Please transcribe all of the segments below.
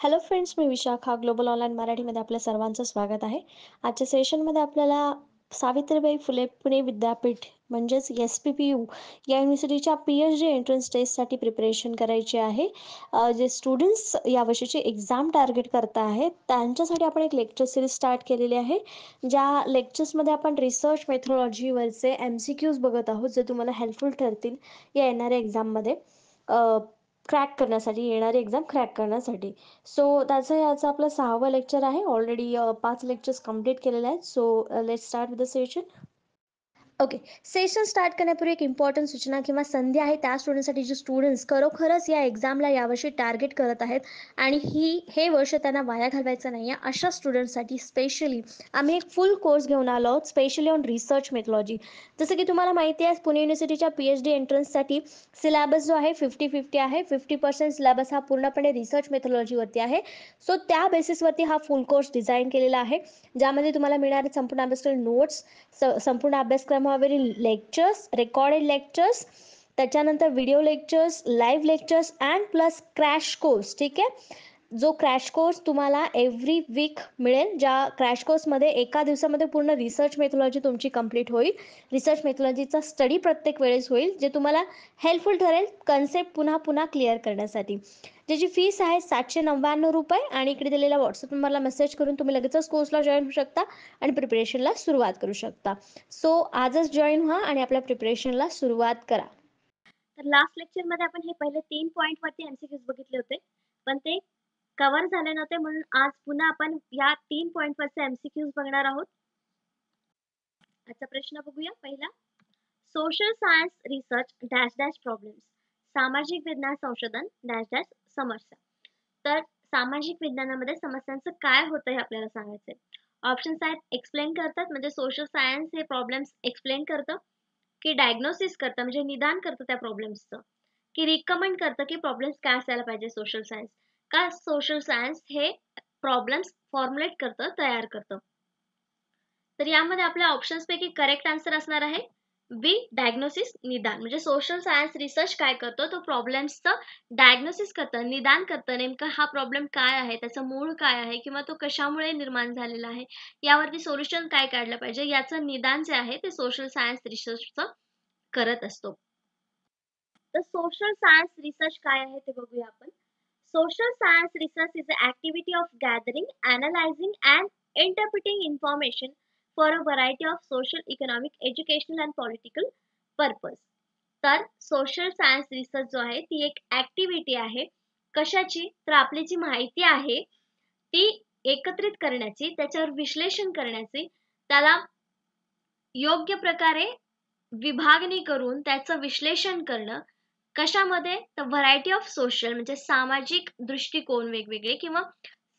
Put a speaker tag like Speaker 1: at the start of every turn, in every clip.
Speaker 1: Hello friends, मी Vishakha global online मराठीमध्ये आपल्या सर्वांचं स्वागत आहे. आजच्या सेशनमध्ये आपल्याला सावित्रीबाई फुले पुणे विद्यापीठ म्हणजेच SPPU या युनिव्हर्सिटीच्या PhD एंट्रन्स टेस्टसाठी प्रिपरेशन करायची आहे. जे स्टुडंट्स यावर्षीची एक्झाम टार्गेट करत आहेत त्यांच्यासाठी आपण एक लेक्चर सिरीज स्टार्ट केलेली आहे. ज्या लेक्चर्समध्ये आपण रिसर्च मेथोडॉलॉजीवरचे MCQs बघत आहोत, जे तुम्हाला हेल्पफुल ठरतील या येणाऱ्या एक्झाममध्ये क्रॅक करण्यासाठी, येणारी एक्झाम क्रॅक करण्यासाठी. सो त्याचं याचं आपलं 6वं लेक्चर आहे. ऑलरेडी 5 लेक्चर्स कंप्लीट केलेले आहेत. So let's start with the session. Okay. Session start करण्यापूर्वी एक इम्पॉर्टंट सूचना किंवा संधी आहे त्या स्टुडंटसाठी, जे स्टुडंट्स खरोखरच या एक्झामला यावर्षी टार्गेट करत आहेत आणि हे वर्ष त्यांना वाया घालवायचं नाही आहे, अशा स्टुडंट्ससाठी स्पेशली आम्ही एक फुल कोर्स घेऊन आलो आहोत, स्पेशली ऑन रिसर्च मेथॉलॉजी. जसं की तुम्हाला माहिती आहे, पुणे युनिव्हर्सिटीच्या PhD एंट्रन्ससाठी सिलेबस जो आहे 50-50 आहे. 50% सिलेबस हा पूर्णपणे रिसर्च मेथॉलॉजीवरती आहे. सो त्या बेसिसवरती हा फुल कोर्स डिझाईन केलेला आहे, ज्यामध्ये तुम्हाला मिळणारे संपूर्ण अभ्यासक्रम नोट्स, संपूर्ण अभ्यासक्रमावरील लेक्चर्स, रेकॉर्डेड लेक्चर्स, त्याच्यानंतर video lectures, live lectures and plus crash course. ठीक आहे. जो क्रॅश कोर्स तुम्हाला एव्हरी वीक मिळेल, ज्या क्रॅश कोर्समध्ये एका दिवसामध्ये पूर्ण रिसर्च मेथॉलॉजी तुमची कंप्लीट होईल. रिसर्च मेथॉलॉजीचा स्टडी प्रत्येक वेळेस होईल, जे तुम्हाला हेल्पफुल ठरेल कन्सेप्ट पुन्हा पुन्हा क्लिअर करण्यासाठी. ज्याची फीस आहे ₹799 आणि इकडे दिलेल्या व्हॉट्सअप नंबरला मेसेज करून तुम्ही लगेचच कोर्सला जॉईन होऊ शकता आणि प्रिपरेशनला सुरुवात करू शकता. सो आजच जॉईन व्हा आणि आपल्या प्रिपरेशनला सुरुवात करा.
Speaker 2: तर लास्ट लेक्चरमध्ये आपण हे पहिले 3 पॉइंटवरती MCQs बघितले होते, पण ते कव्हर झाले नव्हते, म्हणून आज पुन्हा आपण या 3 पॉइंटवरचे MCQs बघणार आहोत. आजचा प्रश्न बघूया. पहिला, social science research dash dash problems, सामाजिक विज्ञान संशोधन डॅश डॅश समस्या. तर सामाजिक विज्ञानामध्ये समस्यांचं काय होतं हे आपल्याला सांगायचंय. ऑप्शन्स आहेत, एक्सप्लेन करतात म्हणजे सोशल सायन्स हे प्रॉब्लेम्स एक्सप्लेन करतं, की डायग्नोसिस करतं म्हणजे निदान करतं त्या प्रॉब्लेम्सचं, की रिकमेंड करतं की प्रॉब्लेम्स काय असायला पाहिजे सोशल सायन्स, का सोशल सायन्स हे प्रॉब्लेम्स फॉर्म्युलेट करतं, तयार करतं. तर यामध्ये आपल्या ऑप्शन्स पैकी करेक्ट आन्सर असणार आहे बी, डायग्नोसिस, निदान. म्हणजे सोशल सायन्स रिसर्च काय करतो, तो प्रॉब्लेम्सचं डायग्नोसिस करतं, निदान करतं. नेमका हा प्रॉब्लेम काय आहे, त्याचं मूळ काय आहे, किंवा तो कशामुळे निर्माण झालेला आहे, यावरती सोल्युशन काय काढलं पाहिजे, याचं निदान जे आहे ते सोशल सायन्स रिसर्चचं करत असतो. तर सोशल सायन्स रिसर्च काय आहे ते बघूया आपण. Social science research is a activity of gathering, analysing and interpreting information for a variety of social, economic, educational and political purpose. तर सोशल सायन्स रिसर्च जो आहे ती एक ॲक्टिव्हिटी आहे. कशाची? तर आपली जी माहिती आहे ती एकत्रित करण्याची, त्याच्यावर विश्लेषण करण्याची, त्याला योग्य प्रकारे विभागणी करून त्याचं विश्लेषण करणं. कशामध्ये? तर व्हरायटी ऑफ सोशल म्हणजे सामाजिक दृष्टिकोन वेगवेगळे, किंवा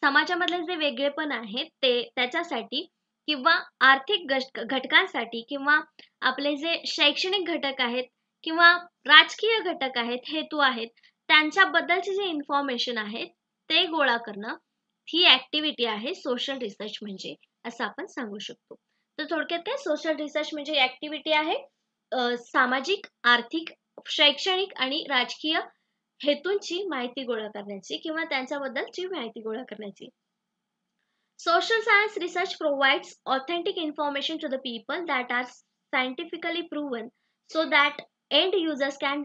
Speaker 2: समाजामधले जे वेगळेपण आहेत ते त्याच्यासाठी, किंवा आर्थिक घटकांसाठी, किंवा आपले जे शैक्षणिक घटक आहेत किंवा राजकीय घटक आहेत, हेतू आहेत, त्यांच्याबद्दलचे जे इन्फॉर्मेशन आहेत ते गोळा करणं, ही ॲक्टिव्हिटी आहे सोशल रिसर्च म्हणजे, असं आपण सांगू शकतो. तर थोडक्यात काय, सोशल रिसर्च म्हणजे ॲक्टिव्हिटी आहे सामाजिक, आर्थिक, शैक्षणिक आणि राजकीय हेतूंची माहिती गोळा करण्याची, किंवा त्यांच्याबद्दलची माहिती गोळा करण्याची. Social science research provides authentic information to the people that are scientifically proven, so that end users can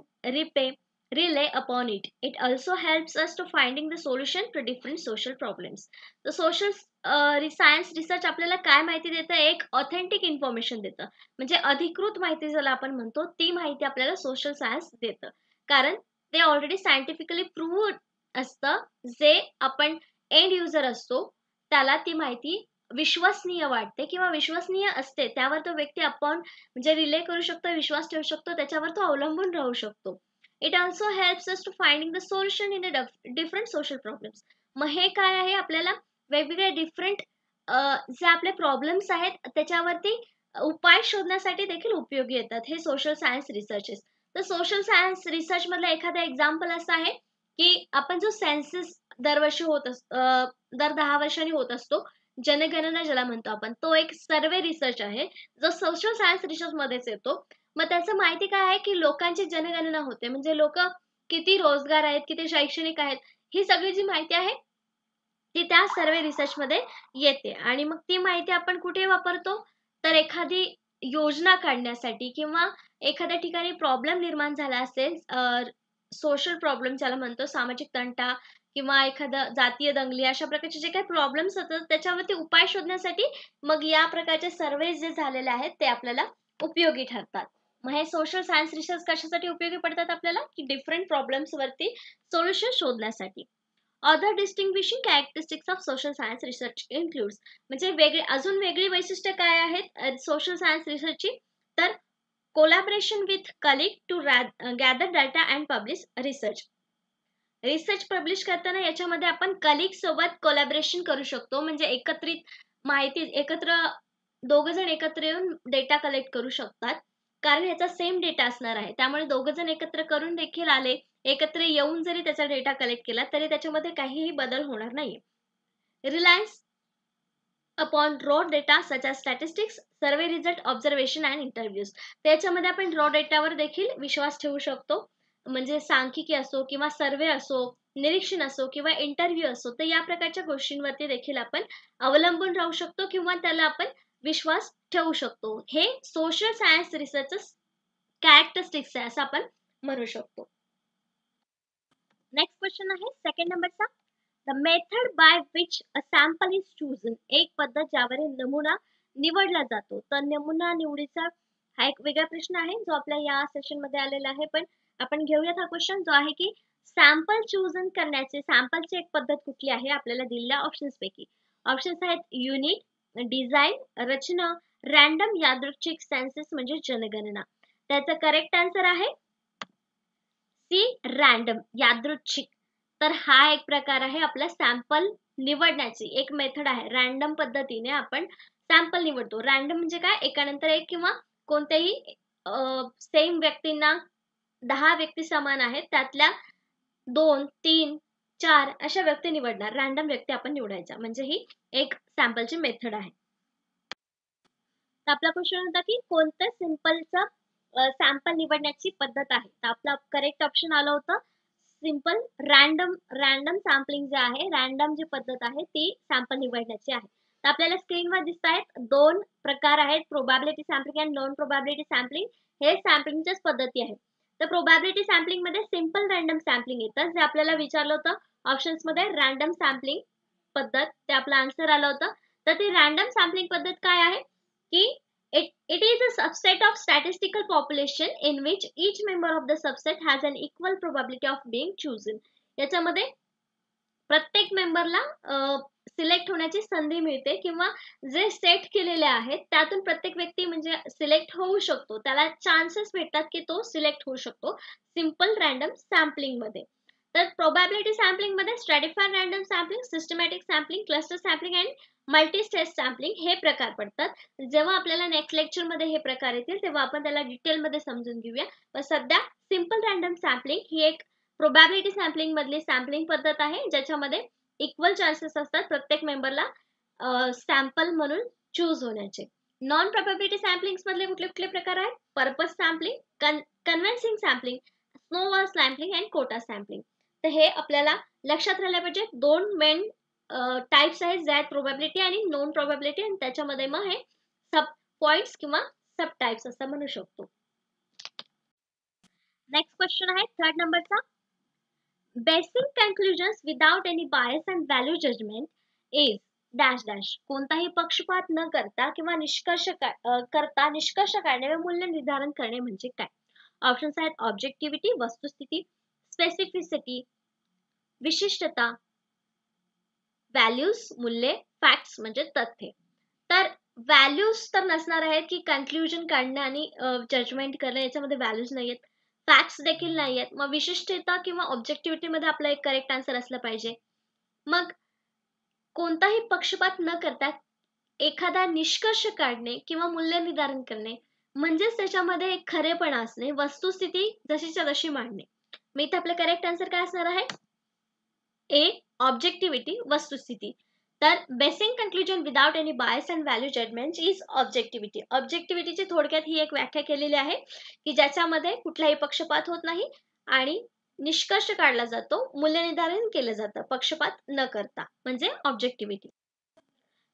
Speaker 2: rely upon it. It also helps us to finding the solution to different social problems. The social science research आपल्याला काय माहिती देतं? एक authentic information देतं, म्हणजे अधिकृत माहिती ज्याला आपण म्हणतो, ती माहिती आपल्याला सोशल सायन्स देतं, कारण ते ऑलरेडी सायंटिफिकली प्रूव्ह असतं. जे आपण एंड युजर असतो त्याला ती माहिती विश्वसनीय वाटते किंवा विश्वसनीय असते, त्यावर तो व्यक्ती आपण म्हणजे रिले करू शकतो, विश्वास ठेवू शकतो, त्याच्यावर तो अवलंबून राहू शकतो. It also helps us to finding the solution in the different social problems. मग हे काय आहे, आपल्याला वेगवेगळे डिफरंट जे आपले प्रॉब्लेम्स आहेत त्याच्यावरती उपाय शोधण्यासाठी देखील उपयोगी येतात हे सोशल सायन्स रिसर्चेस. तर सोशल सायन्स रिसर्च मधलं एखादं एक्झाम्पल असं आहे की आपण जो सेन्सस दरवर्षी दर 10 वर्षांनी होत असतो, जनगणना ज्याला म्हणतो आपण, तो एक सर्वे रिसर्च आहे जो सोशल सायन्स रिसर्च मध्येच येतो. मग त्याचं माहिती काय आहे की लोकांची जनगणना होते, म्हणजे लोक किती रोजगार आहेत, किती शैक्षणिक आहेत, ही सगळी जी माहिती आहे ती त्या सर्वे रिसर्चमध्ये येते आणि मग ती माहिती आपण कुठे वापरतो, तर एखादी योजना काढण्यासाठी किंवा एखाद्या ठिकाणी प्रॉब्लेम निर्माण झाला असेल, सोशल प्रॉब्लेम ज्याला म्हणतो, सामाजिक तंटा किंवा एखादा जातीय दंगली अशा प्रकारचे जे काही प्रॉब्लेम्स होतात त्याच्यावरती उपाय शोधण्यासाठी मग या प्रकारचे सर्वेज जे झालेले आहेत ते आपल्याला उपयोगी ठरतात. मग हे सोशल सायन्स रिसर्च कशासाठी उपयोगी पडतात आपल्याला, की डिफरंट प्रॉब्लेम्स वरती सोल्युशन शोधण्यासाठी. Other distinguishing characteristics of social science research includes, म्हणजे अजून वेगळी वैशिष्ट्ये काय आहेत सोशल सायन्स रिसर्चची, तर collaboration with colleague to gather data and publish research. Research publish करताना याच्यामध्ये आपण कलिग सोबत कोलॅबोरेशन करू शकतो, म्हणजे एकत्रित माहिती दोघं जण एकत्र येऊन डेटा कलेक्ट करू शकतात, कारण ह्याचा सेम डेटा असणार आहे. त्यामुळे दोघं जण एकत्र करून देखील आले, एकत्र येऊन जरी त्याचा डेटा कलेक्ट केला तरी त्याच्यामध्ये काहीही बदल होणार नाही. Reliance upon raw data such as statistics, survey result, observation and interviews. त्याच्यामध्ये आपण रॉ डेटावर देखील विश्वास ठेवू शकतो, म्हणजे सांख्यिकी असो किंवा सर्वे असो, निरीक्षण असो किंवा इंटरव्ह्यू असो, तर या प्रकारच्या गोष्टींवरती देखील आपण अवलंबून राहू शकतो किंवा त्याला आपण विश्वास ठेवू शकतो. हे सोशल सायन्स रिसर्च कॅरेक्टरिस्टिक्स आहे असं आपण म्हणू शकतो. नेक्स्ट क्वेश्चन आहे सेकंड नंबरचा. The method by which a sample is chosen, एक पद्धत ज्यावर नमुना निवडला जातो. तर नमुना निवडीचा हा एक वेगळा प्रश्न आहे जो आपल्या या सेशन मध्ये आलेला आहे, पण आपण घेऊयात हा क्वेश्चन जो आहे की सॅम्पल चूजन करण्याचे सॅम्पलची एक पद्धत कुठली आहे आपल्याला दिलेल्या ऑप्शन्स पैकी. ऑप्शन्स आहेत युनिट, डिझाईन, रचना, रॅन्डम यादृच्छिक सेन्सस म्हणजे जनगणना. त्याचा करेक्ट आन्सर आहे सी, रॅन्डम यादृच्छिक. तर हा एक प्रकार आहे आपला सॅम्पल निवडण्याची एक मेथड आहे. रॅन्डम पद्धतीने आपण सॅम्पल निवडतो. रॅन्डम म्हणजे काय, एकानंतर एक किंवा कोणत्याही सेम व्यक्तींना 10 व्यक्ती समान आहेत त्यातल्या 2, 3, 4 अशा व्यक्ती निवडणार. रॅन्डम व्यक्ती आपण निवडायच्या, म्हणजे ही एक सॅम्पलची मेथड आहे. तर आपला क्वेश्चन होता की कोणत्या सिंपलचा सॅम्पल निवडण्याची पद्धत आहे. तर आपला करेक्ट ऑप्शन आलं होतं सिंपल रॅन्डम सॅम्पलिंग जे आहे, रॅन्डम जी पद्धत आहे ती सॅम्पल निवडण्याची आहे. तर आपल्याला स्क्रीनवर दिसत आहेत 2 प्रकार आहेत, प्रोबॅबिलिटी सॅम्पलिंग आणि नॉन प्रोबॅबिलिटी सॅम्पलिंग. हे सॅम्पलिंगच्याच पद्धती आहेत. तर प्रोबॅबिलिटी सॅम्पलिंग मध्ये सिंपल रॅन्डम सॅम्पलिंग येतं, जे आपल्याला विचारलं होतं ऑप्शन्स मध्ये रॅन्डम सॅम्पलिंग पद्धत, ते आपलं आन्सर आलं होतं. तर ती रॅन्डम सॅम्पलिंग पद्धत काय आहे की it is a subset of statistical population in which each member of the subset has an equal probability of being chosen. याच्यामध्ये प्रत्येक मेंबरला सिलेक्ट होण्याची संधी मिळते किंवा जे सेट केलेले आहेत त्यातून प्रत्येक व्यक्ती म्हणजे सिलेक्ट होऊ शकतो, त्याला चान्सेस भेटतात की तो सिलेक्ट होऊ शकतो सिंपल रॅन्डम सॅम्पलिंग मध्ये. तर प्रोबॅबिलिटी सॅम्पलिंग मध्ये स्ट्रॅटिफाईड random sampling, systematic sampling, cluster sampling and multi stage sampling हे प्रकार पडतात. जेव्हा आपल्याला नेक्स्ट लेक्चर मध्ये हे प्रकार येतील तेव्हा आपण त्याला डिटेल मध्ये समजून घेऊया. पण सध्या सिंपल रॅन्डम सॅम्पलिंग ही एक प्रोबॅबिलिटी सॅम्पलिंग मधली सॅम्पलिंग पद्धत आहे, ज्याच्यामध्ये इक्वल चान्सेस असतात प्रत्येक मेंबरला सॅम्पल म्हणून चूज होण्याचे. नॉन प्रोबॅबिलिटी सॅम्पलिंग मधले कुठले कुठले प्रकार आहेत, purpose sampling, convincing sampling, snowball sampling and quota sampling. तर हे आपल्याला लक्षात राहिलं पाहिजे. 2 मेन टाइप्स आहेत जे आहेत प्रोबॅबिलिटी आणि नॉन प्रोबॅबिलिटी, आणि त्याच्यामध्ये मग हे सब पॉइंट्स किंवा सब टाइप्स असं म्हणू शकतो. नेक्स्ट क्वेश्चन आहे थर्ड नंबरचा. Basic conclusions without any bias and value judgement is dash dash. कोणताही पक्षपात न करता किंवा निष्कर्ष काढणे व मूल्य निर्धारण करणे म्हणजे काय. ऑप्शन्स आहेत ऑब्जेक्टिव्हिटी वस्तुस्थिती, स्पेसिफिसिटी विशिष्टता, व्हॅल्यूज मूल्ये, फॅक्ट्स म्हणजे तथ्ये. तर व्हॅल्यूज तर नसणार आहेत की कन्क्लुजन काढणं आणि जजमेंट करणं, याच्यामध्ये व्हॅल्यूज नाहीयेत, फॅक्ट्स देखील नाहीयेत. मग विशिष्टता किंवा ऑब्जेक्टिव्हिटी मध्ये आपला एक करेक्ट आन्सर असलं पाहिजे. मग कोणताही पक्षपात न करता एखादा निष्कर्ष काढणे किंवा मूल्य निर्धारण करणे म्हणजेच त्याच्यामध्ये एक खरेपणा असणे, वस्तुस्थिती जशीच्या तशी मांडणे. मग इथे आपलं करेक्ट आन्सर काय असणार आहे, ए, ऑब्जेक्टिव्हिटी वस्तुस्थिती. तर basic conclusion without any bias and value judgement is objectivity. ऑब्जेक्टिव्हिटीची थोडक्यात ही एक व्याख्या केलेली आहे की ज्याच्यामध्ये कुठलाही पक्षपात होत नाही आणि निष्कर्ष काढला जातो, मूल्यनिर्धारण केलं जातं पक्षपात न करता, म्हणजे ऑब्जेक्टिव्हिटी.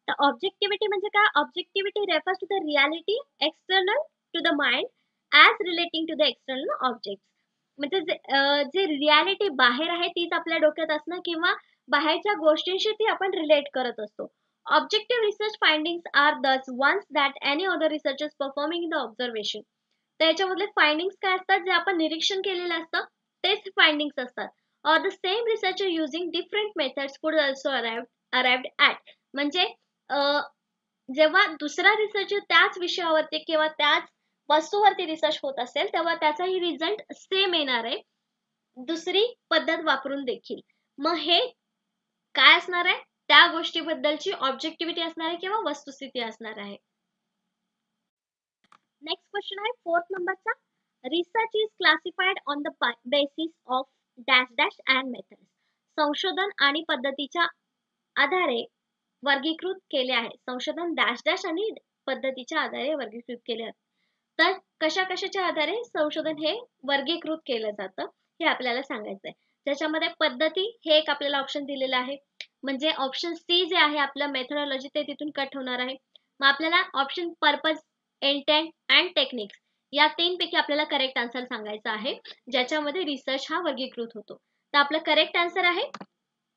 Speaker 2: तर ऑब्जेक्टिव्हिटी म्हणजे काय? Objectivity refers to the reality external to the mind as relating to the external objects. म्हणजे जे रियालिटी बाहेर आहे तीच आपल्या डोक्यात असणं किंवा बाहेरच्या गोष्टींशी ती आपण रिलेट करत असतो. Objective research findings are those ones that any other researchers performing in the observation. तर याच्यामधले फाइंडिंग्स काय असतात? जे आपण निरीक्षण केलेलं असतं तेच फाइंडिंग्स असतात. Or the same researcher using different methods कुड ऑल्सो अराइव्ड ॲट. म्हणजे जेव्हा दुसरा रिसर्चर त्याच विषयावरती किंवा त्याच वस्तूवरती रिसर्च होत असेल तेव्हा त्याचाही रिझल्ट सेम येणार आहे, दुसरी पद्धत वापरून देखील. मग हे काय असणार आहे? त्या गोष्टीबद्दलची ऑब्जेक्टिव्हिटी असणार आहे किंवा वस्तुस्थिती असणार आहे. नेक्स्ट क्वेश्चन आहे 4th नंबरचा. Research is classified on the basis of dash dash and methods. संशोधन आणि पद्धतीच्या आधारे वर्गीकृत केले आहे. संशोधन डॅश डॅश आणि पद्धतीच्या आधारे वर्गीकृत केले आहे. तर कशा कशाच्या आधारे संशोधन हे वर्गीकृत केलं जातं हे आपल्याला सांगायचं आहे. त्याच्यामध्ये पद्धती हे एक आपल्याला ऑप्शन दिलेलं आहे, म्हणजे ऑप्शन सी जे आहे आपलं मेथडॉलॉजी ते तिथून कट होणार आहे. मग आपल्याला option purpose, intent and techniques या 3 पैकी आपल्याला करेक्ट आन्सर सांगायचा आहे, ज्याच्यामध्ये रिसर्च हा वर्गीकृत होतो. तर आपलं करेक्ट आन्सर आहे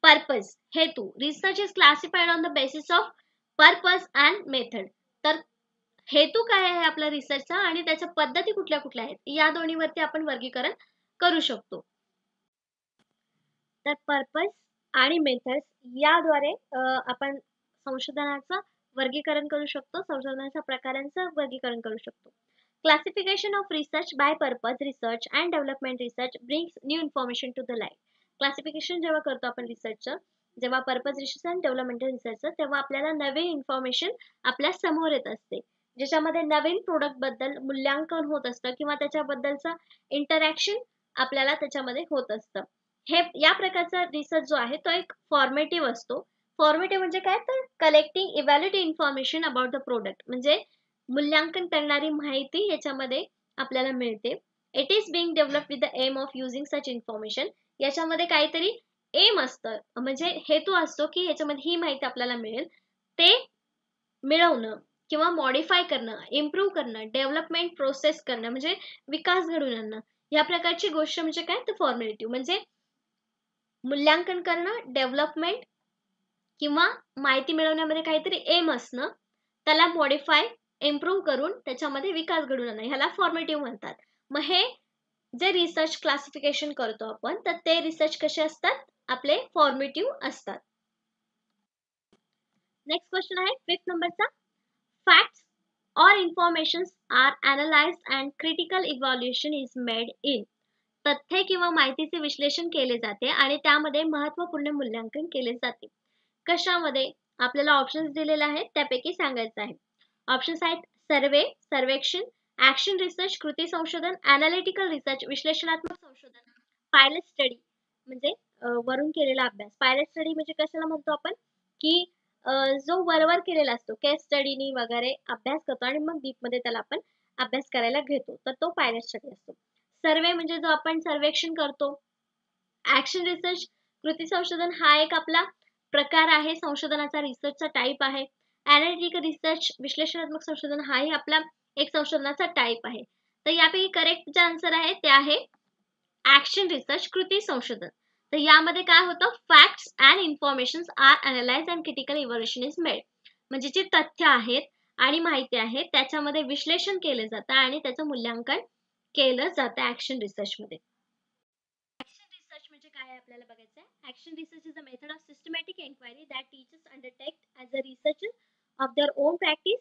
Speaker 2: पर्पज, हेतू. Research is classified on the basis of purpose and method. तर हेतू काय आहे आपला रिसर्चचा आणि त्याच्या पद्धती कुठल्या कुठल्या आहेत या दोन्हीवरती आपण वर्गीकरण करू शकतो. तर पर्पज आणि मेथड्स याद्वारे आपण संशोधनाचं वर्गीकरण करू शकतो, संशोधनाच्या प्रकारांचं वर्गीकरण करू शकतो. Classification of research by purpose research and development research brings new information to the light. Classification जेव्हा करतो आपण रिसर्चचं, जेव्हा पर्पज रिसर्च अँड डेव्हलपमेंटल रिसर्चचं, तेव्हा आपल्याला नवीन इन्फॉर्मेशन आपल्या समोर येत असते, ज्याच्यामध्ये नवीन प्रोडक्ट बद्दल मूल्यांकन होत असतं किंवा त्याच्याबद्दलचा इंटरॅक्शन आपल्याला त्याच्यामध्ये होत असतं. हे या प्रकारचा रिसर्च जो आहे तो एक फॉर्मेटिव्ह असतो. फॉर्मेटिव्ह म्हणजे काय? तर collecting evaluate information about the product, म्हणजे मूल्यांकन करणारी माहिती याच्यामध्ये आपल्याला मिळते. It is being developed with the aim of using such information. याच्यामध्ये काहीतरी एम असतं, म्हणजे हेतू असतो की याच्यामध्ये ही माहिती आपल्याला मिळेल, ते मिळवणं किंवा मॉडिफाय करणं, इम्प्रूव्ह करणं, डेव्हलपमेंट प्रोसेस करणं, म्हणजे विकास घडवून आणणं. या प्रकारची गोष्ट म्हणजे काय? तर फॉर्मेटिव्ह म्हणजे मूल्यांकन करणं, डेव्हलपमेंट किंवा माहिती मिळवण्यामध्ये काहीतरी एम असणं, त्याला मॉडिफाय, इम्प्रूव्ह करून त्याच्यामध्ये विकास घडवून आणणं, ह्याला फॉर्मेटिव्ह म्हणतात. मग हे जे रिसर्च क्लासिफिकेशन करतो आपण, तर ते रिसर्च कसे असतात? आपले फॉर्मेटिव्ह असतात. नेक्स्ट क्वेश्चन आहे 5th नंबरचा. Facts or informations are analyzed and critical evaluation is made in. तथ्य किंवा माहितीचे विश्लेषण केले जाते आणि त्यामध्ये महत्त्वपूर्ण मूल्यांकन केले जाते. कशामध्ये? आपल्याला ऑप्शन्स दिलेले आहेत, त्यापैकी सांगायचं आहे. ऑप्शन्स आहेत सर्वे, सर्वेक्षण, ऍक्शन रिसर्च, कृती संशोधन, अनालिटिकल रिसर्च, विश्लेषणात्मक संशोधन, पायलट स्टडी म्हणजे वरून केलेला अभ्यास. पायलट स्टडी म्हणजे कशाला म्हणतो आपण? की जो वरवर केलेला असतो, केस स्टडीनी वगैरे अभ्यास करतो आणि मग डीपमध्ये त्याला आपण अभ्यास करायला घेतो, तर तो पायलट स्टडी असतो. सर्वे म्हणजे जो आपण सर्वेक्षण करतो. ऍक्शन रिसर्च, कृती संशोधन हा एक आपला प्रकार आहे, संशोधनाचा रिसर्चचा टाईप आहे. अनालिटिकल रिसर्च, विश्लेषणात्मक संशोधन हाही आपला एक संशोधनाचा टाईप आहे. तर यापैकी करेक्ट जे आन्सर आहे ते आहे ऍक्शन रिसर्च, कृती संशोधन. तर यामध्ये काय होतं? Facts and informations are analyse and critical evaluation is made. म्हणजे जे तथ्य आहेत आणि माहिती आहे त्याच्यामध्ये विश्लेषण केलं जातं आणि त्याचं मूल्यांकन केलं जातं ऍक्शन रिसर्च मध्ये. ऍक्शन रिसर्च म्हणजे काय आपल्याला बघायचं आहे. Action research is a method of systematic enquiry that teachers undertake as a researcher of their own practice.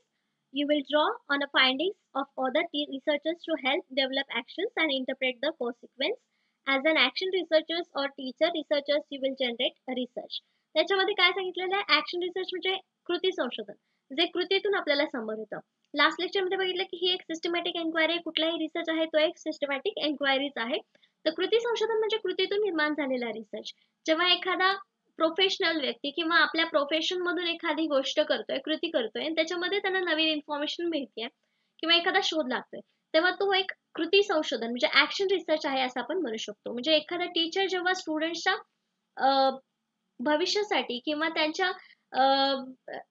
Speaker 2: You will draw on the findings of other researchers to help develop actions and interpret the consequence. As an action researchers or teacher researchers, you will generate a research. त्याच्यामध्ये काय सांगितलेलं आहे? Action research म्हणजे कृती संशोधन, जे कृतीतून आपल्याला समोर येतं. लास्ट लेक्चरमध्ये बघितलं की ही एक सिस्टमॅटिक एन्क्वायरी, कुठलाही रिसर्च आहे तो एक सिस्टमॅटिक एन्क्वायरीच आहे. तर कृती संशोधन म्हणजे कृतीतून निर्माण झालेला रिसर्च. जेव्हा एखादा प्रोफेशनल व्यक्ती किंवा आपल्या प्रोफेशन मधून एखादी गोष्ट करतोय, कृती करतोय आणि त्याच्यामध्ये त्यांना नवीन इन्फॉर्मेशन मिळते किंवा एखादा शोध लागतोय, तेव्हा तो एक कृती संशोधन म्हणजे ऍक्शन रिसर्च आहे असं आपण म्हणू शकतो. म्हणजे एखादा टीचर जेव्हा स्टुडंट्सच्या भविष्यासाठी किंवा त्यांच्या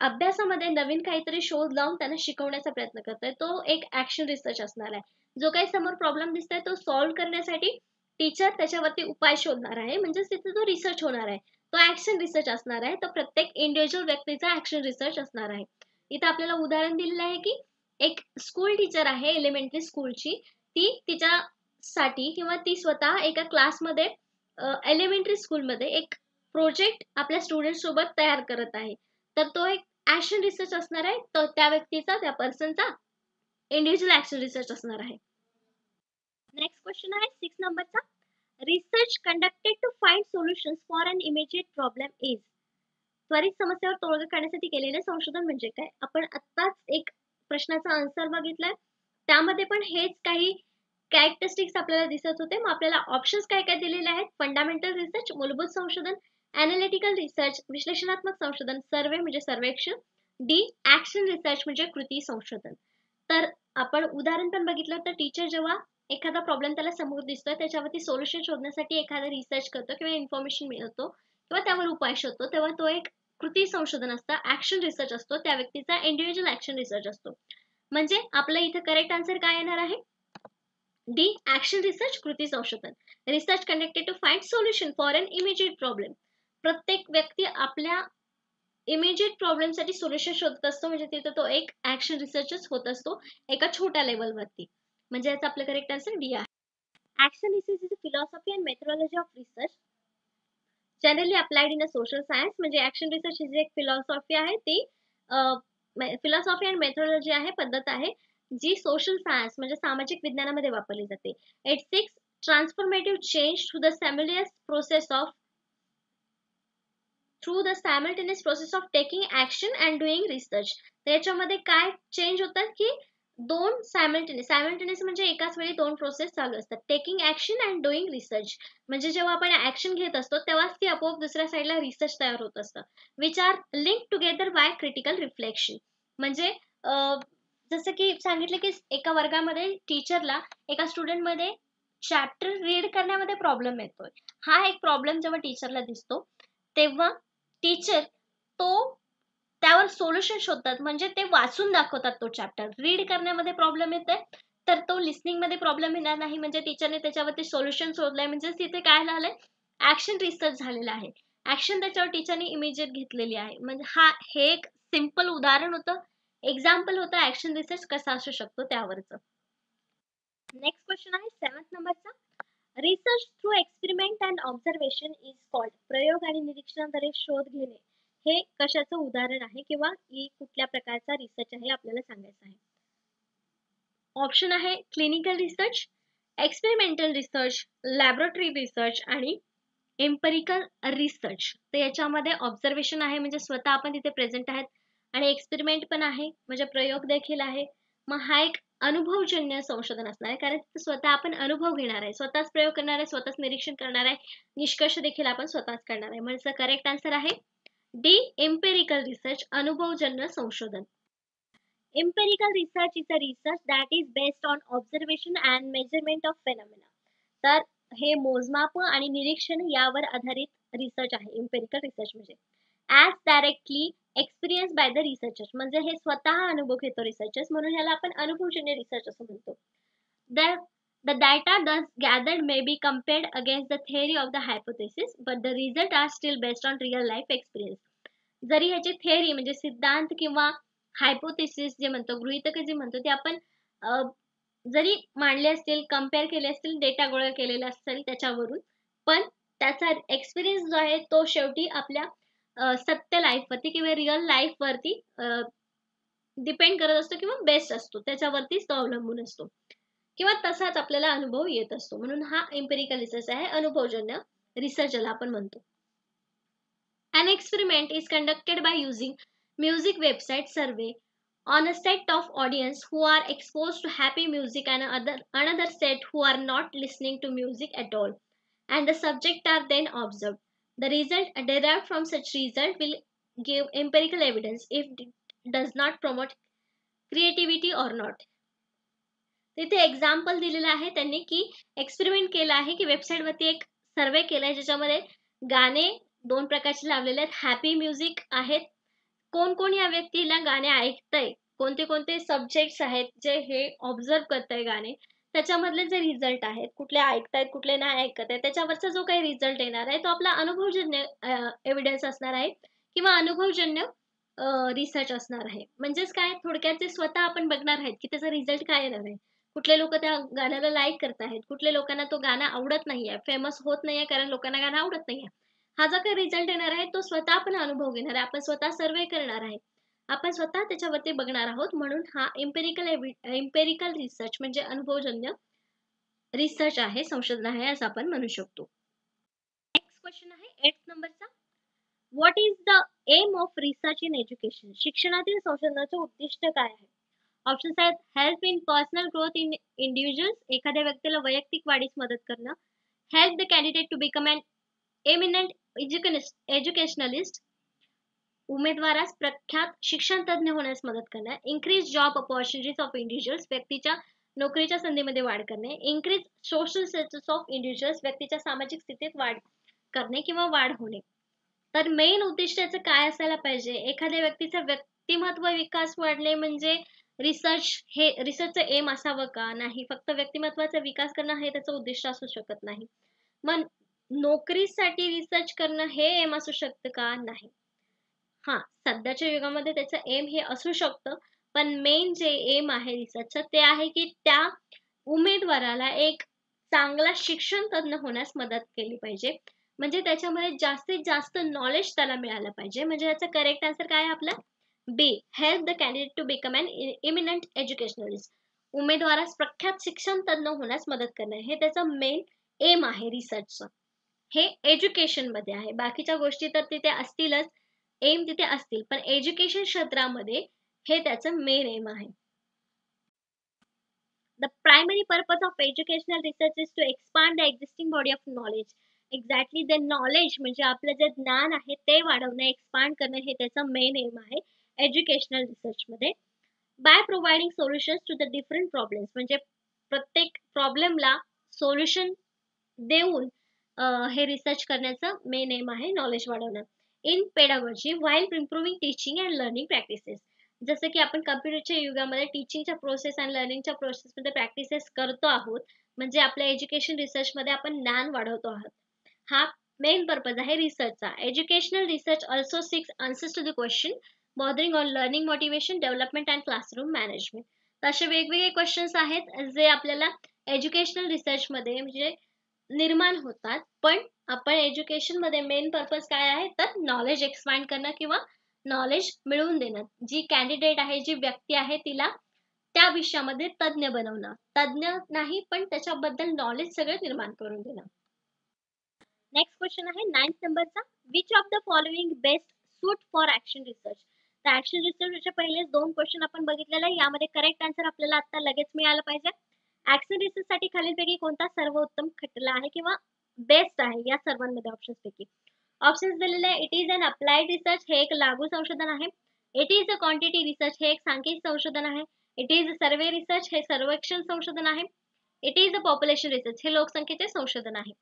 Speaker 2: अभ्यासामध्ये नवीन काहीतरी शोध लावून त्यांना शिकवण्याचा प्रयत्न करतोय, तो एक ऍक्शन रिसर्च असणार आहे. जो काही समोर प्रॉब्लेम दिसतोय तो सॉल्व्ह करण्यासाठी टीचर त्याच्यावरती उपाय शोधणार आहे, म्हणजेच तिथे तो रिसर्च होणार आहे. तो ऍक्शन रिसर्च असणार आहे. तर प्रत्येक इंडिव्हिज्युअल व्यक्तीचा ऍक्शन रिसर्च असणार आहे. इथं आपल्याला उदाहरण दिलेलं आहे की एक स्कूल टीचर आहे एलिमेंटरी स्कूलची, ती तिच्यासाठी किंवा ती स्वतः एका क्लासमध्ये एलिमेंटरी स्कूलमध्ये एक प्रोजेक्ट आपल्या स्टुडंट सोबत तयार करत आहे. तर तो एक ऍक्शन रिसर्च असणार आहे. तर त्या व्यक्तीचा, त्या पर्सनचा इंडिव्हिज्युअल ऍक्शन रिसर्च असणार आहे. नेक्स्ट क्वेश्चन आहे 6 नंबरचा. Research conducted to find solutions for an immediate problem is. त्वरित समस्यावर तोडगा काढण्यासाठी केलेले संशोधन म्हणजे काय? आपण आत्ताच एक प्रश्नाचा आन्सर बघितलाय. त्यामध्ये पण हेच काही कॅरेक्टरिस्टिक्स आपल्याला दिसत होते. मग आपल्याला ऑप्शन्स काय काय दिलेले आहेत? फंडामेंटल रिसर्च, मूलभूत संशोधन, ॲनालिटिकल रिसर्च, विश्लेषणात्मक संशोधन, सर्वे म्हणजे सर्वेक्षण, डी ऍक्शन रिसर्च म्हणजे कृती संशोधन. तर आपण उदाहरण पण बघितलं तर टीचर जेव्हा एखादा प्रॉब्लेम त्याला समोर दिसतोय त्याच्यावरती सोल्युशन शोधण्यासाठी एखादा रिसर्च करतो किंवा इन्फॉर्मेशन मिळवतो किंवा त्यावर उपाय शोधतो, तेव्हा तो एक कृती संशोधन असतं, ऍक्शन रिसर्च असतो. त्या व्यक्तीचा इंडिव्हिज्युअल ऍक्शन रिसर्च असतो. म्हणजे आपलं इथं करेक्ट आन्सर काय येणार आहे? डी ऍक्शन रिसर्च, कृती संशोधन. Research conducted to find solution for an immediate problem. प्रत्येक व्यक्ती आपल्या इमिजिएट प्रॉब्लेमसाठी सोल्युशन शोधत असतो, म्हणजे तिथे तो एक ऍक्शन रिसर्चच होत असतो एका छोट्या लेवलवरती. म्हणजे याचा आपलं करेक्ट आन्सर डी आहे. Action research is a philosophy and methodology of research generally applied in a social science. म्हणजे ऍक्शन रिसर्च ही जी एक फिलॉसॉफी आहे ती फिलॉसॉफी अँड मेथोडॉलॉजी आहे, पद्धत आहे, जी सोशल सायन्स म्हणजे सामाजिक विज्ञानामध्ये वापरली जाते. It seeks transformative change through the simultaneous process of taking action and doing research. त्याच्यामध्ये काय चेंज होतात की दोन सायमल्टेनियस म्हणजे एकाच वेळी दोन प्रोसेस चालू असतात. Taking action and doing research म्हणजे जेव्हा आपण ऍक्शन घेत असतो तेव्हाच ती आपोआप दुसऱ्या साईडला रिसर्च तयार होत असतं. Which are link together by critical reflection. म्हणजे जसं की सांगितलं की एका वर्गामध्ये टीचरला एका स्टुडंटमध्ये चॅप्टर रीड करण्यामध्ये प्रॉब्लेम येतोय. हा एक प्रॉब्लेम जेव्हा टीचरला दिसतो तेव्हा टीचर तो त्यावर सोल्युशन शोधतात. म्हणजे ते वाचून दाखवतात तो चॅप्टर. रीड करण्यामध्ये प्रॉब्लेम येतोय तर तो लिसनिंग मध्ये प्रॉब्लेम येणार नाही. म्हणजे टीचरने त्याच्यावरती सोल्युशन शोधलंय, म्हणजे तिथे काय झालंय? ऍक्शन रिसर्च झालेला आहे. ऍक्शन त्याच्यावर टीचरने इमिजिएट घेतलेली आहे. म्हणजे हे एक सिंपल उदाहरण होतं, एक्झाम्पल होतं ऍक्शन रिसर्च कसा असू शकतो त्यावरचं. नेक्स्ट क्वेश्चन आहे 7 नंबरचा. Research through experiment and observation is called. प्रयोग आणि निरीक्षणाद्वारे शोध घेणे हे कशाचं उदाहरण आहे किंवा कुठल्या प्रकारचा रिसर्च आहे आपल्याला सांगायचं आहे. ऑप्शन आहे clinical research, experimental research, laboratory research आणि एम्पिरिकल रिसर्च. तर याच्यामध्ये ऑब्झर्वेशन आहे म्हणजे स्वतः आपण तिथे प्रेझेंट आहेत, आणि एक्सपेरिमेंट पण आहे म्हणजे प्रयोग देखील आहे. मग हा एक अनुभवजन्य संशोधन असणार आहे, कारण स्वतः आपण अनुभव घेणार आहे, स्वतःच प्रयोग करणार आहे, स्वतःच निरीक्षण करणार आहे, निष्कर्ष देखील आपण स्वतःच करणार आहे. म्हणजे करेक्ट आन्सर आहे डी एम्पिरिकल रिसर्च, अनुभवजन्य संशोधन. Empirical research is a research that is based on observation and measurement of phenomena. तर हे मोजमाप आणि निरीक्षण यावर आधारित रिसर्च आहे एम्पिरिकल रिसर्च म्हणजे. As directly experience by the researchers, म्हणजे हे स्वतः अनुभव घेतो रिसर्चर्स, म्हणून ह्याला आपण अनुभवजन्य रिसर्च असं म्हणतो. The data thus gathered may be compared against the theory of the hypothesis, but the results are still based on real life experience. जरी ह्याची थेअरी म्हणजे सिद्धांत किंवा हायपोथेसिस जे म्हणतो, गृहीतक जे म्हणतो, ते आपण जरी मांडले असतील, कम्पेअर केले असतील, डेटा गोळा केलेला असेल त्याच्यावरून, पण त्याचा एक्सपिरियन्स जो आहे तो शेवटी आपल्या सत्य लाईफवरती किंवा रिअल लाईफवरती डिपेंड करत असतो किंवा बेस्ड असतो, त्याच्यावरतीच तो अवलंबून असतो किंवा तसाच आपल्याला अनुभव येत असतो. म्हणून हा एम्पिरिकल रिसर्च आहे, अनुभवजन्य रिसर्च ज्याला आपण म्हणतो. An experiment is conducted by using music website survey on a set of audience who are exposed to happy music and another set who are not listening to music at all, and the subject are then observed. The result derived from such result will give empirical evidence if it does not promote creativity or not. तिथे example दिलेलं आहे त्यांनी, की experiment केलं आहे, की वेबसाईटवरती एक सर्वे केलाय ज्याच्यामध्ये गाणे 2 प्रकारचे लावलेले आहेत. हॅपी म्युझिक आहेत. कोण-कोण या व्यक्तीला गाणे ऐकतंय, कोणते-कोणते सब्जेक्ट्स आहेत जे हे ऑब्झर्व्ह करतंय गाणे, त्याच्यामधले जे रिझल्ट आहेत, कुठले ऐकतायत, कुठले नाही ऐकत आहेत, त्याच्यावरचा जो काही रिझल्ट येणार आहे, तो आपला अनुभवजन्य एव्हिडन्स असणार आहे किंवा अनुभवजन्य रिसर्च असणार आहे. म्हणजेच काय, थोडक्यात जे स्वतः आपण बघणार आहेत, की त्याचा रिझल्ट काय येणार आहे. कुठले लोकं त्या गाण्याला लाईक करत आहेत, कुठल्या लोकांना तो गाणं आवडत नाहीये, फेमस होत नाहीये कारण लोकांना गाणं आवडत नाहीये. हा जो काही रिझल्ट येणार आहे, तो स्वतः आपण अनुभव घेणार आहे. आपण स्वतः सर्व्हे करणार आहे. आपण स्वतः त्याच्यावरती बघणार आहोत. म्हणून हा इम्पेरिकल रिसर्च म्हणजे अनुभवजन्य रिसर्च आहे, संशोधन आहे असं आपण म्हणू शकतो. नेक्स्ट क्वेश्चन आहे 8th नंबरचा. What is the aim of research in education? शिक्षणातील संशोधनाचे उद्दिष्ट काय आहे? ऑप्शन्स आहेत help in personal growth in individuals, एखाद्या व्यक्तीला वैयक्तिक वाढीस मदत करणं. Help the candidate to become an eminent educationalist, उमेदवारास प्रख्यात शिक्षण तज्ञ होण्यास मदत करणे. Increase job opportunities of individuals, व्यक्तीच्या नोकरीच्या संधीमध्ये वाढ करणे. Increase social status of individuals, व्यक्तीच्या सामाजिक स्थितीत वाढ करणे किंवा वाढ होणे. तर मेन उद्दिष्ट याचं काय असायला पाहिजे? एखाद्या व्यक्तीचा व्यक्तिमत्व विकास वाढणे म्हणजे रिसर्चचं एम असावं का? नाही. फक्त व्यक्तिमत्वाचा विकास करणं हे त्याचं उद्दिष्ट असू शकत नाही. मग नोकरीसाठी रिसर्च करणं हे एम असू शकतं का? नाही. हां, सध्याच्या युगामध्ये त्याचं एम हे असू शकतं, पण मेन जे एम आहे रिसर्चचं ते आहे, की त्या उमेदवाराला एक चांगला शिक्षण तज्ञ होण्यास मदत केली पाहिजे. म्हणजे त्याच्यामध्ये जास्तीत जास्त नॉलेज त्याला मिळालं पाहिजे. म्हणजे याचा करेक्ट आन्सर काय आहे आपला? B. Help the candidate to become an eminent educationalist. उमेदवारास प्रख्यात शिक्षण तज्ञ होण्यास मदत करणे हे त्याचं मेन एम आहे रिसर्चचं. हे एज्युकेशनमध्ये आहे. बाकीच्या गोष्टी तर तिथे असतीलच, एम तिथे असतील, पण एज्युकेशन क्षेत्रामध्ये हे त्याचं मेन एम आहे. The primary purpose of educational research is to expand the existing body of knowledge. Exactly the knowledge म्हणजे आपलं जे ज्ञान आहे ते वाढवणं, एक्सपांड करणं हे त्याचं मेन एम आहे एज्युकेशनल रिसर्चमध्ये. By providing solutions to the different problems, म्हणजे प्रत्येक प्रॉब्लेमला सोल्युशन देऊन हे रिसर्च करण्याचं मेन एम आहे नॉलेज वाढवणं. In pedagogy while improving teaching and learning practices, जसं की आपण कम्प्युटरच्या युगामध्ये टीचिंगच्या प्रोसेस आणि लर्निंगच्या प्रोसेसमध्ये प्रॅक्टिसेस करतो आहोत, म्हणजे आपल्या एज्युकेशन रिसर्चमध्ये आपण ज्ञान वाढवतो आहोत. हा मेन पर्पज आहे रिसर्चचा. Educational research also seeks answers to the question bothering on learning motivation, development and classroom management. तर असे वेगवेगळे क्वेश्चन्स आहेत जे आपल्याला एज्युकेशनल रिसर्चमध्ये म्हणजे निर्माण होतात. पण आपण एज्युकेशनमध्ये मेन पर्पज काय आहे तर नॉलेज एक्सपांड करणं किंवा नॉलेज मिळवून देणं. जी कॅन्डिडेट आहे, जी व्यक्ती आहे तिला त्या विषयामध्ये तज्ञ बनवणं. तज्ञ नाही पण त्याच्याबद्दल नॉलेज सगळं निर्माण करून देणं. नेक्स्ट क्वेश्चन आहे 9th नंबरचा. Which of the following best suit for action research? तर ऍक्शन रिसर्चचे पहिले 2 क्वेश्चन आपण बघितलेले आहे. यामध्ये करेक्ट आन्सर आपल्याला आता लगेच मिळालं पाहिजे. ऍक्शन रिसर्चसाठी खालीलपैकी कोणता सर्वोत्तम खटला आहे किंवा बेस्ट आहे या सर्वांमध्ये ऑप्शन्सपैकी? ऑप्शन्स दिलेले आहे. It is an applied research, हे एक लागू संशोधन आहे. It is a quantity research, हे एक सांख्यिक संशोधन आहे. It is a survey research, हे सर्वेक्षण संशोधन आहे. It is a population research, हे लोकसंख्येचे संशोधन आहे.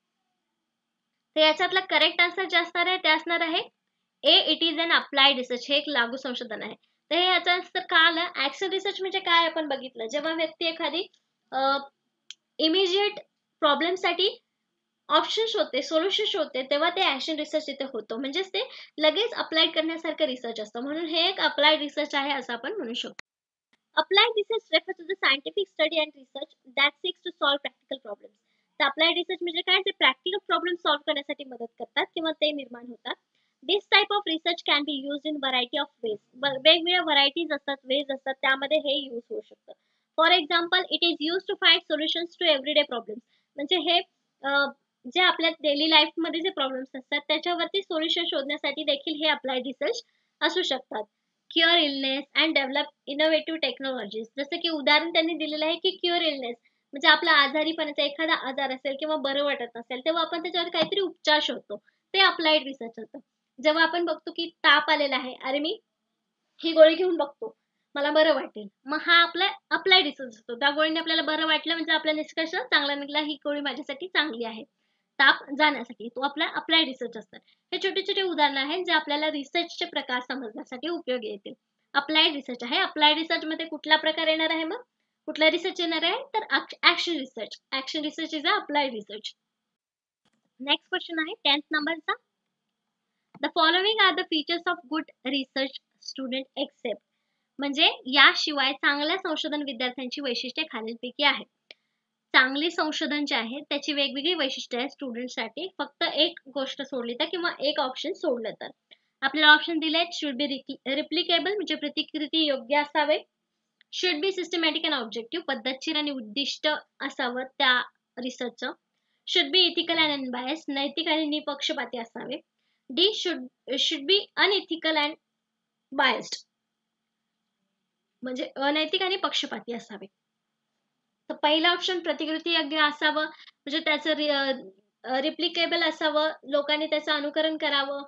Speaker 2: तर याच्यातला करेक्ट आन्सर जे असणार आहे ते असणार आहे A. It is an applied research, हे एक लागू संशोधन आहे. तर हे याचा आन्सर का आलं? ऍक्शन रिसर्च म्हणजे काय आपण बघितलं, जेव्हा व्यक्ती एखादी इमिजिएट प्रॉब्लेमसाठी ऑप्शन शोधते, सोल्युशन शोधते, तेव्हा ते ऍक्शन रिसर्च इथे होतं. म्हणजेच ते लगेच अप्लाय करण्यासारखं रिसर्च असतं. म्हणून हे एक अप्लाइड रिसर्च आहे असं आपण म्हणू शकतो. Applied research refer to the scientific study and research that seeks to solve practical problems. तर अप्लाइड रिसर्च म्हणजे काय, ते प्रॅक्टिकल प्रॉब्लेम सॉल्व करण्यासाठी मदत करतात किंवा ते निर्माण होतात. This type of research can be use in variety of ways. वेगवेगळ्या व्हरायटीज असतात, वेज असतात, त्यामध्ये हे यूज होऊ शकतं. For example, it is use to find solutions to everyday problems. म्हणजे हे जे आपल्या डेली लाईफमध्ये जे प्रॉब्लेम्स असतात त्याच्यावरती सोल्युशन शोधण्यासाठी देखील हे अप्लाइड रिसर्च असू शकतात. Cure illness and develop innovative technologies, जसं की उदाहरण त्यांनी दिलेलं आहे की क्युअर इलनेस म्हणजे आपला आजारीपणाचा एखादा आजार असेल किंवा बरं वाटत नसेल तेव्हा आपण त्याच्यावर काहीतरी उपचार शोधतो, ते अप्लाइड रिसर्च होतं. जेव्हा आपण बघतो की ताप आलेला आहे, अरे मी ही गोळी घेऊन बघतो, मला बरं वाटेल. मग हा आपला अप्लाइड रिसर्च असतो. त्या गोळीने आपल्याला बरं वाटलं म्हणजे आपला निष्कर्ष चांगला निघाला, ही गोळी माझ्यासाठी चांगली आहे ताप जाण्यासाठी. तो आपला अप्लाइड रिसर्च असतात. हे छोटे-छोटे उदाहरणं आहेत जे आपल्याला रिसर्चचे प्रकार समजण्यासाठी उपयोगी येतील. अप्लाइड रिसर्च आहे. अप्लाइड रिसर्चमध्ये कुठला प्रकार येणार आहे मग? कुठला रिसर्च येणार आहे? तर action research. Action research is a applied research. Next question आहे 10th नंबरचा. The following are the features of good research student except. म्हणजे याशिवाय चांगल्या संशोधन विद्यार्थ्यांची वैशिष्ट्ये खालीलपैकी आहेत. चांगले संशोधन जे आहे त्याची वेगवेगळी वैशिष्ट्ये आहेत स्टुडंटसाठी. फक्त एक गोष्ट सोडली तर किंवा एक ऑप्शन सोडलं तर. आपल्याला ऑप्शन दिले आहेत. शुड बी रिप्लिकेबल म्हणजे प्रतिकृती योग्य असावे. Should be systematic and objective, पद्धतशीर आणि उद्दिष्ट असावं त्या रिसर्चचं. Should be ethical and unbiased, नैतिक आणि निपक्षपाती असावे. D should be unethical and biased, म्हणजे अनैतिक आणि पक्षपाती असावे. तर पहिला ऑप्शन प्रतिकृती योग्य असावं म्हणजे त्याचं रिप्लिकेबल असावं, लोकांनी त्याचं अनुकरण करावं.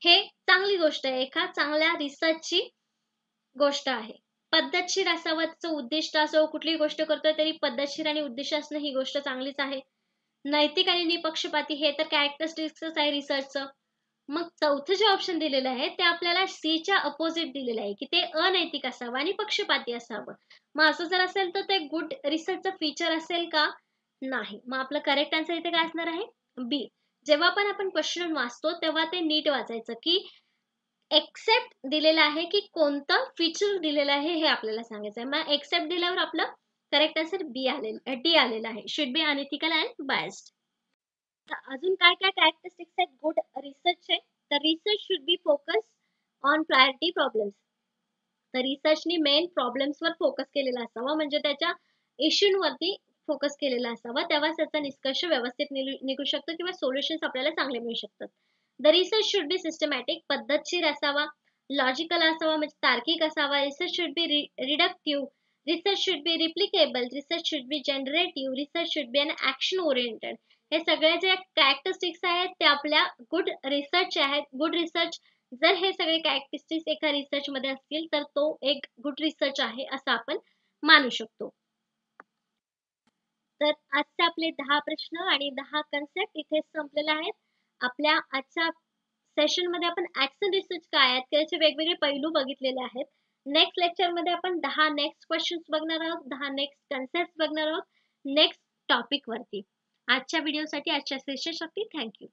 Speaker 2: हे चांगली गोष्ट आहे, एका चांगल्या रिसर्चची गोष्ट आहे. पद्धतशीर असावं, त्याचं उद्दिष्ट असावं, कुठलीही गोष्ट करतोय तरी पद्धतशीर आणि उद्दिष्ट असणं ही गोष्ट चांगलीच आहे. नैतिक आणि निपक्षपाती हे तर कॅरेक्टरिस्टिक्सच आहे रिसर्चचं. मग चौथं जे ऑप्शन दिलेलं आहे ते आपल्याला सीच्या अपोजिट दिलेलं आहे की ते अनैतिक असावं आणि पक्षपाती असावं. मग असं जर असेल तर ते गुड रिसर्चचं फीचर असेल का? नाही. मग आपलं करेक्ट आन्सर इथे काय असणार आहे? बी. जेव्हा पण आपण क्वेश्चन वाचतो तेव्हा ते नीट वाचायचं की एक्सेप्ट दिलेलं आहे की कोणतं फीचर दिलेलं आहे हे आपल्याला सांगायचं आहे. मग एक्सेप्ट दिल्यावर आपलं करेक्ट आन्सर डी आलेलं आहे. Should be unethical and biased. अजून काय काय कॅरेक्टरिस्टिक्स आहेत गुड रिसर्चचे? तर research should B focus on priority problems. तर रिसर्चनी मेन प्रॉब्लेम्सवर फोकस केलेला असावा, म्हणजे त्याच्या इश्यूवरती फोकस केलेला असावा, तेव्हाच त्याचा निष्कर्ष व्यवस्थित निघू शकतो किंवा सोल्युशन्स आपल्याला चांगले मिळू शकतात. The research should be systematic, पद्धतशीर असावा, लॉजिकल असावा म्हणजे तार्किक असावा. Research should be reductive, research should be replicable, research should be generative, research should be an action oriented. हे सगळे जे कॅरेक्टरिस्टिक्स आहेत ते आपल्या गुड रिसर्च आहेत. गुड रिसर्च जर हे सगळे कॅरेक्टरिस्टिक्स एका रिसर्च मध्ये असतील तर तो एक गुड रिसर्च आहे असं आपण मानू शकतो. तर आजचे आपले 10 प्रश्न आणि 10 कन्सेप्ट इथे संपलेले आहेत. आपल्या आजच्या सेशन मध्ये आपण ऍक्शन रिसर्च काय आहेत त्याचे वेगवेगळे पैलू बघितलेले आहेत. नेक्स्ट लेक्चर मध्ये आपण 10 नेक्स्ट क्वेश्चन्स बघणार आहोत, 10 नेक्स्ट कन्सेप्ट बघणार आहोत नेक्स्ट टॉपिक वरती. आजच्या व्हिडिओसाठी, आजच्या सेशनसाठी थँक्यू.